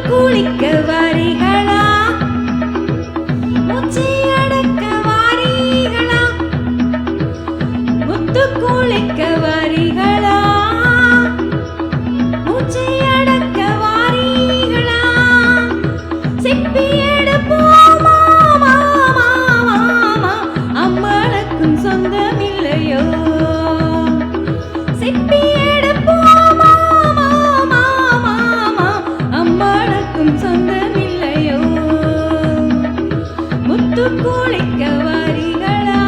குளிக்க வாரிகளா, மூச்சை அடக்க வாரிகளா, முத்து குளிக்க வாரிகளா, மூச்சை அடக்க வாரிகளா, சிப்பி எடுப்போமா மாமா மாமா, அம்மளுக்கும் சொந்தமில்லையோ, சிப்பி எடுப்போமா மாமா மாமா, அம்மளுக்கும் சொந்தமில்லையோ, முத்து குளிக்க வாரிகளா.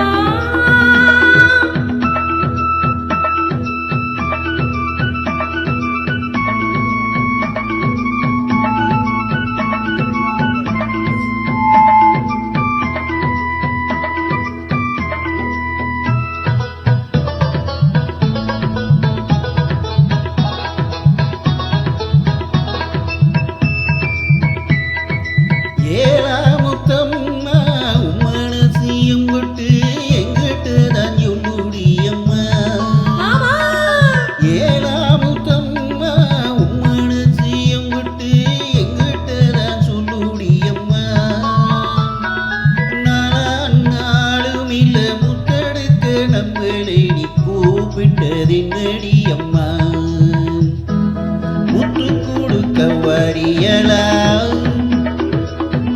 கூப்பிட்டதின்னடியம்மா முத்து கொடுக்க வாரியலா,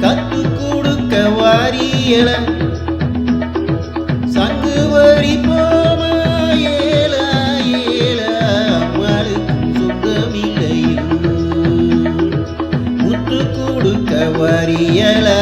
கத்து கொடுக்க வாரியலா, சங்கு வரி போமா ஏலா ஏலா, அம்மாளுக்கும் சொந்தமில்லையோ, முத்து கொடுக்க வாரியலா.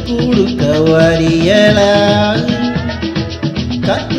கொடுக்க வாரியலா, கத்து